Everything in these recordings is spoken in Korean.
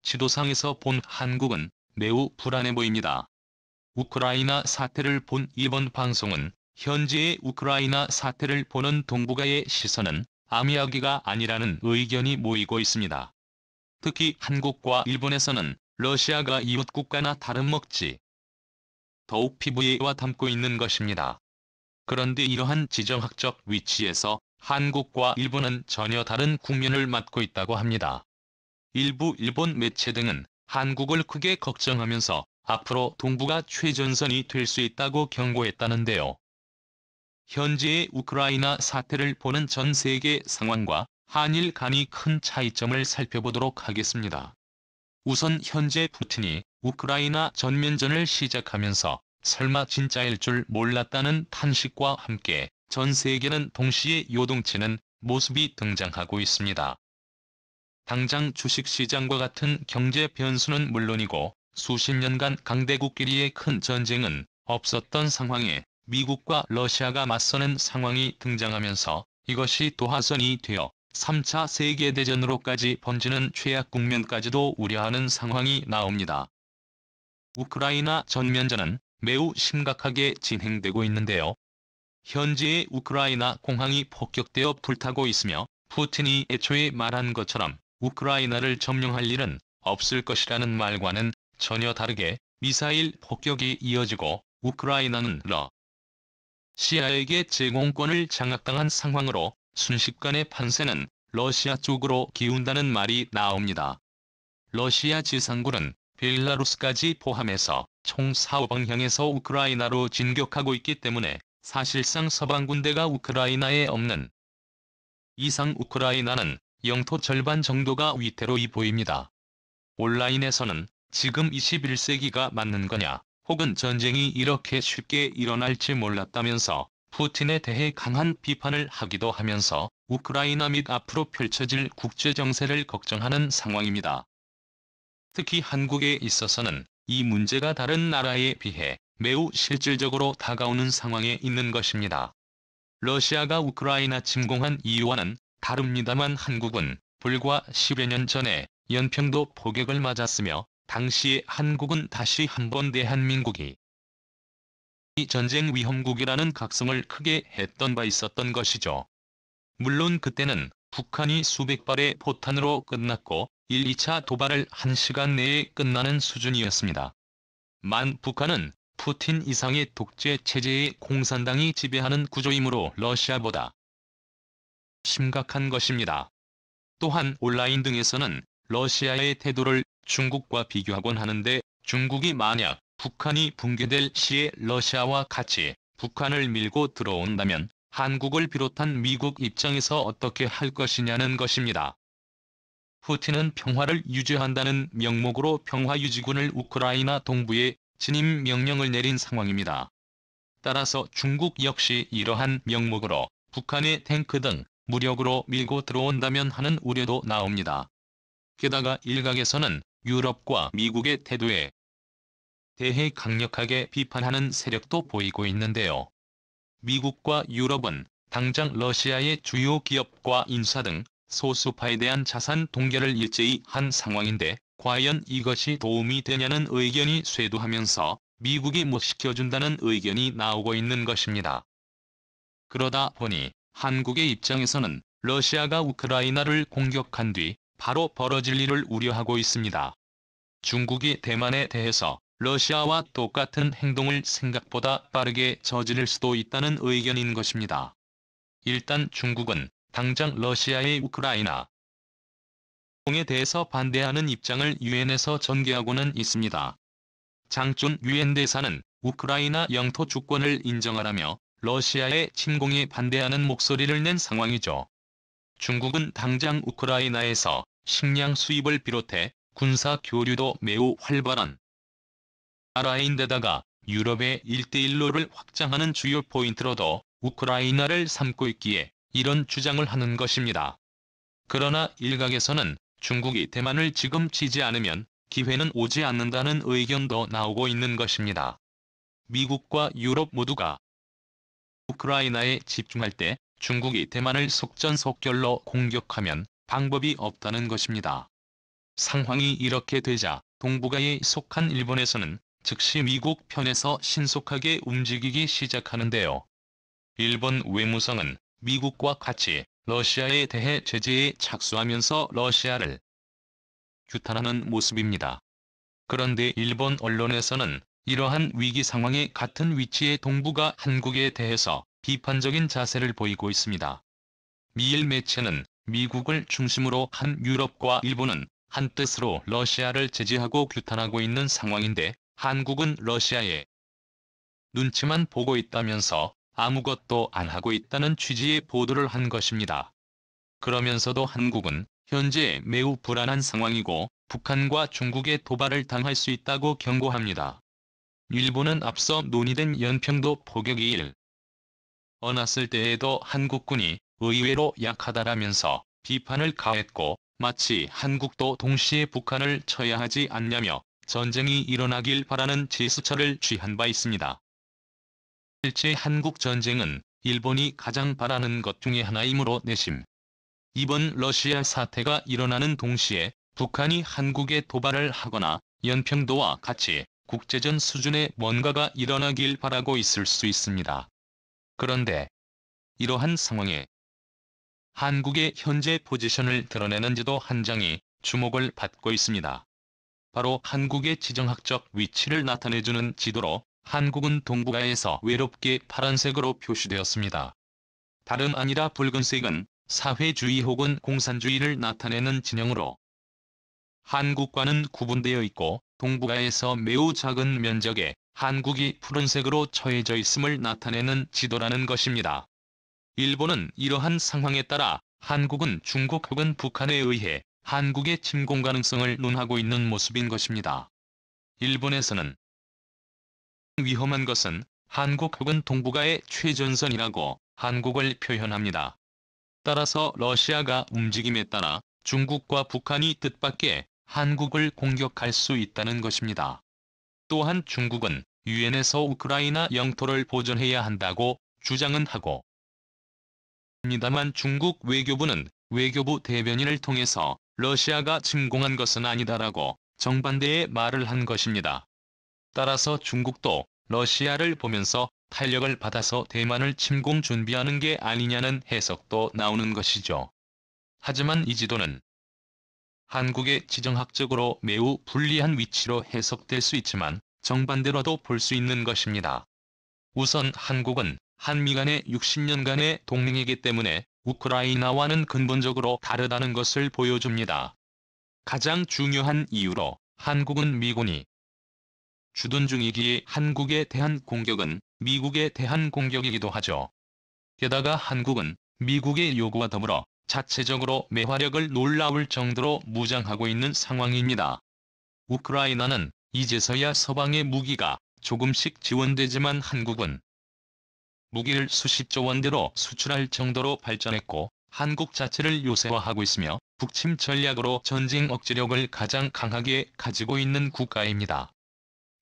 지도상에서 본 한국은 매우 불안해 보입니다. 우크라이나 사태를 본 일본 방송은 현재의 우크라이나 사태를 보는 동북아의 시선은 암 이야기가 아니라는 의견이 모이고 있습니다. 특히 한국과 일본에서는 러시아가 이웃 국가나 다름없지 더욱 피부에 와 닿고 있는 것입니다. 그런데 이러한 지정학적 위치에서 한국과 일본은 전혀 다른 국면을 맞고 있다고 합니다. 일부 일본 매체 등은 한국을 크게 걱정하면서 앞으로 동북아 최전선이 될 수 있다고 경고했다는데요. 현재의 우크라이나 사태를 보는 전 세계 상황과 한일 간의 큰 차이점을 살펴보도록 하겠습니다. 우선 현재 푸틴이 우크라이나 전면전을 시작하면서 설마 진짜일 줄 몰랐다는 탄식과 함께 전 세계는 동시에 요동치는 모습이 등장하고 있습니다. 당장 주식시장과 같은 경제 변수는 물론이고 수십 년간 강대국끼리의 큰 전쟁은 없었던 상황에 미국과 러시아가 맞서는 상황이 등장하면서 이것이 도화선이 되어 3차 세계대전으로까지 번지는 최악 국면까지도 우려하는 상황이 나옵니다. 우크라이나 전면전은 매우 심각하게 진행되고 있는데요. 현재의 우크라이나 공항이 폭격되어 불타고 있으며 푸틴이 애초에 말한 것처럼 우크라이나를 점령할 일은 없을 것이라는 말과는 전혀 다르게 미사일 폭격이 이어지고 우크라이나는 러시아에게 제공권을 장악당한 상황으로 순식간에 판세는 러시아 쪽으로 기운다는 말이 나옵니다. 러시아 지상군은 벨라루스까지 포함해서 총 4방향에서 우크라이나로 진격하고 있기 때문에 사실상 서방 군대가 우크라이나에 없는 이상 우크라이나는 영토 절반 정도가 위태로이 보입니다. 온라인에서는 지금 21세기가 맞는 거냐, 혹은 전쟁이 이렇게 쉽게 일어날지 몰랐다면서 푸틴에 대해 강한 비판을 하기도 하면서 우크라이나 및 앞으로 펼쳐질 국제정세를 걱정하는 상황입니다. 특히 한국에 있어서는 이 문제가 다른 나라에 비해 매우 실질적으로 다가오는 상황에 있는 것입니다. 러시아가 우크라이나 침공한 이유와는 다릅니다만 한국은 불과 10여 년 전에 연평도 포격을 맞았으며 당시에 한국은 다시 한번 대한민국이 전쟁 위험국이라는 각성을 크게 했던 바 있었던 것이죠. 물론 그때는 북한이 수백 발의 포탄으로 끝났고 1, 2차 도발을 1시간 내에 끝나는 수준이었습니다. 만 북한은 푸틴 이상의 독재 체제의 공산당이 지배하는 구조이므로 러시아보다 심각한 것입니다. 또한 온라인 등에서는 러시아의 태도를 중국과 비교하곤 하는데 중국이 만약 북한이 붕괴될 시에 러시아와 같이 북한을 밀고 들어온다면 한국을 비롯한 미국 입장에서 어떻게 할 것이냐는 것입니다. 푸틴은 평화를 유지한다는 명목으로 평화유지군을 우크라이나 동부에 진입 명령을 내린 상황입니다. 따라서 중국 역시 이러한 명목으로 북한의 탱크 등 무력으로 밀고 들어온다면 하는 우려도 나옵니다. 게다가 일각에서는 유럽과 미국의 태도에 대해 강력하게 비판하는 세력도 보이고 있는데요. 미국과 유럽은 당장 러시아의 주요 기업과 인사 등 소수파에 대한 자산 동결을 일제히 한 상황인데 과연 이것이 도움이 되냐는 의견이 쇄도하면서 미국이 못 시켜준다는 의견이 나오고 있는 것입니다. 그러다 보니 한국의 입장에서는 러시아가 우크라이나를 공격한 뒤 바로 벌어질 일을 우려하고 있습니다. 중국이 대만에 대해서 러시아와 똑같은 행동을 생각보다 빠르게 저지를 수도 있다는 의견인 것입니다. 일단 중국은 당장 러시아의 우크라이나 에 대해서 반대하는 입장을 유엔에서 전개하고는 있습니다. 장준 유엔 대사는 우크라이나 영토 주권을 인정하라며 러시아의 침공에 반대하는 목소리를 낸 상황이죠. 중국은 당장 우크라이나에서 식량 수입을 비롯해 군사 교류도 매우 활발한 나라인데다가 유럽의 1대1로를 확장하는 주요 포인트로도 우크라이나를 삼고 있기에 이런 주장을 하는 것입니다. 그러나 일각에서는 중국이 대만을 지금 치지 않으면 기회는 오지 않는다는 의견도 나오고 있는 것입니다. 미국과 유럽 모두가 우크라이나에 집중할 때 중국이 대만을 속전속결로 공격하면 방법이 없다는 것입니다. 상황이 이렇게 되자 동북아에 속한 일본에서는 즉시 미국 편에서 신속하게 움직이기 시작하는데요. 일본 외무성은 미국과 같이 러시아에 대해 제재에 착수하면서 러시아를 규탄하는 모습입니다. 그런데 일본 언론에서는 이러한 위기 상황에 같은 위치의 동북아 한국에 대해서 비판적인 자세를 보이고 있습니다. 미일 매체는 미국을 중심으로 한 유럽과 일본은 한뜻으로 러시아를 제재하고 규탄하고 있는 상황인데 한국은 러시아의 눈치만 보고 있다면서 아무것도 안 하고 있다는 취지의 보도를 한 것입니다. 그러면서도 한국은 현재 매우 불안한 상황이고 북한과 중국의 도발을 당할 수 있다고 경고합니다. 일본은 앞서 논의된 연평도 포격이 일어났을 때에도 한국군이 의외로 약하다라면서 비판을 가했고 마치 한국도 동시에 북한을 쳐야 하지 않냐며 전쟁이 일어나길 바라는 제스처를 취한 바 있습니다. 실제 한국 전쟁은 일본이 가장 바라는 것 중에 하나이므로 내심 이번 러시아 사태가 일어나는 동시에 북한이 한국에 도발을 하거나 연평도와 같이 국제전 수준의 뭔가가 일어나길 바라고 있을 수 있습니다. 그런데 이러한 상황에 한국의 현재 포지션을 드러내는 지도 한 장이 주목을 받고 있습니다. 바로 한국의 지정학적 위치를 나타내주는 지도로 한국은 동북아에서 외롭게 파란색으로 표시되었습니다. 다름 아니라 붉은색은 사회주의 혹은 공산주의를 나타내는 진영으로 한국과는 구분되어 있고 동북아에서 매우 작은 면적에 한국이 푸른색으로 처해져 있음을 나타내는 지도라는 것입니다. 일본은 이러한 상황에 따라 한국은 중국 혹은 북한에 의해 한국의 침공 가능성을 논하고 있는 모습인 것입니다. 일본에서는 위험한 것은 한국 혹은 동북아의 최전선이라고 한국을 표현합니다. 따라서 러시아가 움직임에 따라 중국과 북한이 뜻밖의 한국을 공격할 수 있다는 것입니다. 또한 중국은 유엔에서 우크라이나 영토를 보존해야 한다고 주장은 하고 입니다만 중국 외교부는 외교부 대변인을 통해서 러시아가 침공한 것은 아니다라고 정반대의 말을 한 것입니다. 따라서 중국도 러시아를 보면서 탄력을 받아서 대만을 침공 준비하는 게 아니냐는 해석도 나오는 것이죠. 하지만 이 지도는 한국의 지정학적으로 매우 불리한 위치로 해석될 수 있지만 정반대로도 볼 수 있는 것입니다. 우선 한국은 한미 간의 60년간의 동맹이기 때문에 우크라이나와는 근본적으로 다르다는 것을 보여줍니다. 가장 중요한 이유로 한국은 미군이 주둔 중이기에 한국에 대한 공격은 미국에 대한 공격이기도 하죠. 게다가 한국은 미국의 요구와 더불어 자체적으로 매화력을 놀라울 정도로 무장하고 있는 상황입니다. 우크라이나는 이제서야 서방의 무기가 조금씩 지원되지만 한국은 무기를 수십조 원대로 수출할 정도로 발전했고 한국 자체를 요새화하고 있으며 북침 전략으로 전쟁 억제력을 가장 강하게 가지고 있는 국가입니다.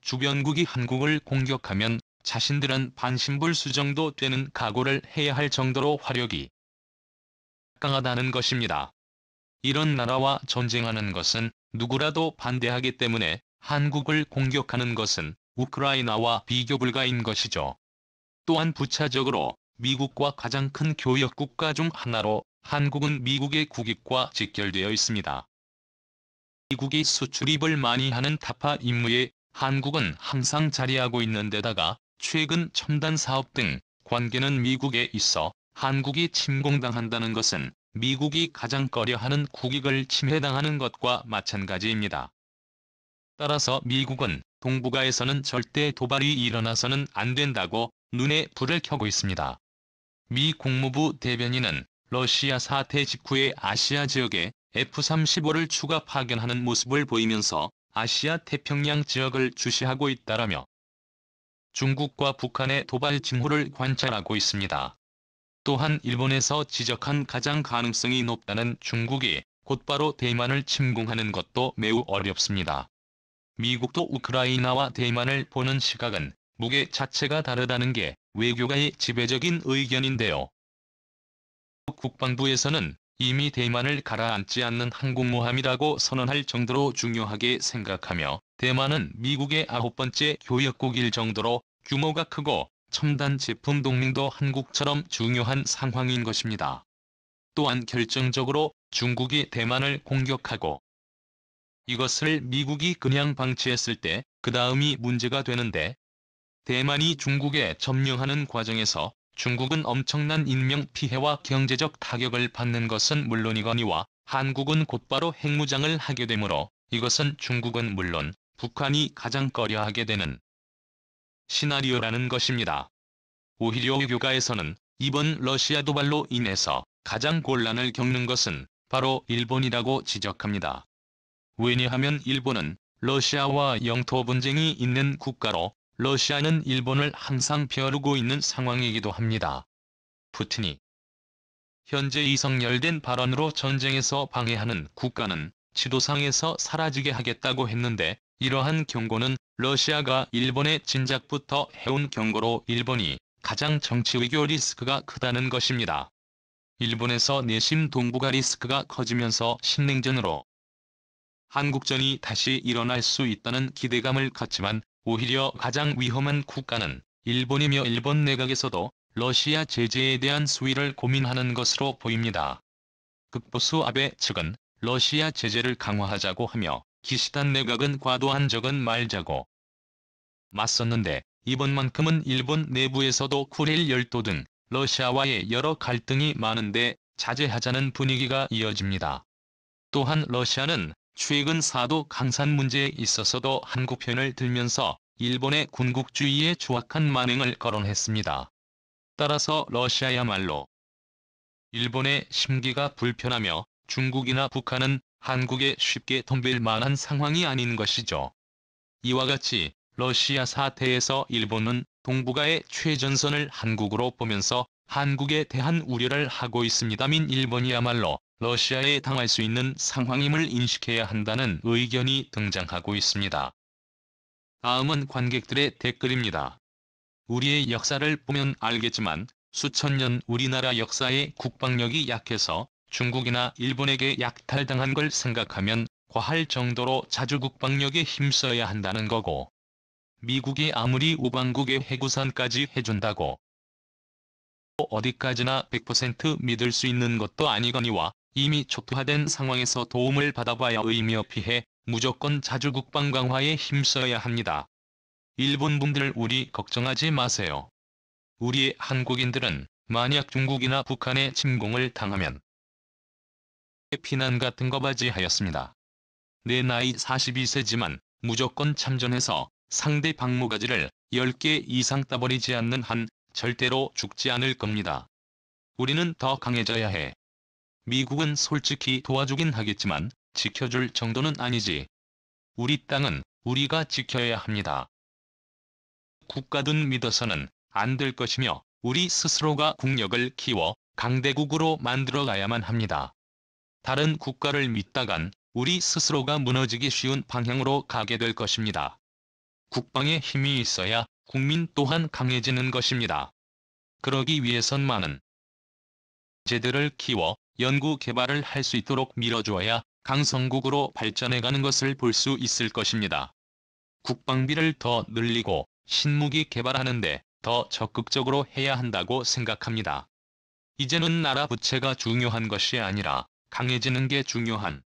주변국이 한국을 공격하면 자신들은 반신불수 정도 되는 각오를 해야 할 정도로 화력이 강하다는 것입니다. 이런 나라와 전쟁하는 것은 누구라도 반대하기 때문에 한국을 공격하는 것은 우크라이나와 비교 불가인 것이죠. 또한 부차적으로 미국과 가장 큰 교역 국가 중 하나로 한국은 미국의 국익과 직결되어 있습니다. 미국이 수출입을 많이 하는 타파 임무에 한국은 항상 자리하고 있는 데다가 최근 첨단 사업 등 관계는 미국에 있어 한국이 침공당한다는 것은 미국이 가장 꺼려하는 국익을 침해당하는 것과 마찬가지입니다. 따라서 미국은 동북아에서는 절대 도발이 일어나서는 안 된다고 눈에 불을 켜고 있습니다. 미 국무부 대변인은 러시아 사태 직후에 아시아 지역에 F-35를 추가 파견하는 모습을 보이면서 아시아 태평양 지역을 주시하고 있다라며 중국과 북한의 도발 징후를 관찰하고 있습니다. 또한 일본에서 지적한 가장 가능성이 높다는 중국이 곧바로 대만을 침공하는 것도 매우 어렵습니다. 미국도 우크라이나와 대만을 보는 시각은 무게 자체가 다르다는 게 외교가의 지배적인 의견인데요. 국방부에서는 이미 대만을 가라앉지 않는 항공모함이라고 선언할 정도로 중요하게 생각하며 대만은 미국의 9번째 교역국일 정도로 규모가 크고 첨단 제품 동맹도 한국처럼 중요한 상황인 것입니다. 또한 결정적으로 중국이 대만을 공격하고 이것을 미국이 그냥 방치했을 때 그 다음이 문제가 되는데 대만이 중국에 점령하는 과정에서 중국은 엄청난 인명피해와 경제적 타격을 받는 것은 물론이거니와 한국은 곧바로 핵무장을 하게 되므로 이것은 중국은 물론 북한이 가장 꺼려하게 되는 시나리오라는 것입니다. 오히려 외교가에서는 이번 러시아 도발로 인해서 가장 곤란을 겪는 것은 바로 일본이라고 지적합니다. 왜냐하면 일본은 러시아와 영토 분쟁이 있는 국가로 러시아는 일본을 항상 벼르고 있는 상황이기도 합니다. 푸틴이 현재 이성열된 발언으로 전쟁에서 방해하는 국가는 지도상에서 사라지게 하겠다고 했는데 이러한 경고는 러시아가 일본에 진작부터 해온 경고로 일본이 가장 정치외교 리스크가 크다는 것입니다. 일본에서 내심 동북아 리스크가 커지면서 신냉전으로 한국전이 다시 일어날 수 있다는 기대감을 갖지만 오히려 가장 위험한 국가는 일본이며 일본 내각에서도 러시아 제재에 대한 수위를 고민하는 것으로 보입니다. 극보수 아베 측은 러시아 제재를 강화하자고 하며 기시다 내각은 과도한 적은 말자고 맞섰는데 이번만큼은 일본 내부에서도 쿠릴 열도 등 러시아와의 여러 갈등이 많은데 자제하자는 분위기가 이어집니다. 또한 러시아는 최근 사도 강산 문제에 있어서도 한국 편을 들면서 일본의 군국주의에 추악한 만행을 거론했습니다. 따라서 러시아야말로 일본의 심기가 불편하며 중국이나 북한은 한국에 쉽게 덤빌 만한 상황이 아닌 것이죠. 이와 같이 러시아 사태에서 일본은 동북아의 최전선을 한국으로 보면서 한국에 대한 우려를 하고 있습니다민 일본이야말로 러시아에 당할 수 있는 상황임을 인식해야 한다는 의견이 등장하고 있습니다. 다음은 관객들의 댓글입니다. 우리의 역사를 보면 알겠지만 수천 년 우리나라 역사의 국방력이 약해서 중국이나 일본에게 약탈당한 걸 생각하면 과할 정도로 자주 국방력에 힘써야 한다는 거고 미국이 아무리 우방국의 해구산까지 해준다고 어디까지나 100% 믿을 수 있는 것도 아니거니와 이미 초토화된 상황에서 도움을 받아봐야 의미 없이해 무조건 자주 국방 강화에 힘써야 합니다. 일본 분들 우리 걱정하지 마세요. 우리의 한국인들은 만약 중국이나 북한의 침공을 당하면 피난 같은 거 바지하였습니다. 내 나이 42세지만 무조건 참전해서 상대 방모가지를 10개 이상 따버리지 않는 한 절대로 죽지 않을 겁니다. 우리는 더 강해져야 해. 미국은 솔직히 도와주긴 하겠지만 지켜줄 정도는 아니지. 우리 땅은 우리가 지켜야 합니다. 국가든 믿어서는 안 될 것이며 우리 스스로가 국력을 키워 강대국으로 만들어가야만 합니다. 다른 국가를 믿다간 우리 스스로가 무너지기 쉬운 방향으로 가게 될 것입니다. 국방에 힘이 있어야 국민 또한 강해지는 것입니다. 그러기 위해선 많은 제들을 키워 연구 개발을 할 수 있도록 밀어주어야 강성국으로 발전해가는 것을 볼 수 있을 것입니다. 국방비를 더 늘리고 신무기 개발하는데 더 적극적으로 해야 한다고 생각합니다. 이제는 나라 부채가 중요한 것이 아니라 강해지는 게 중요한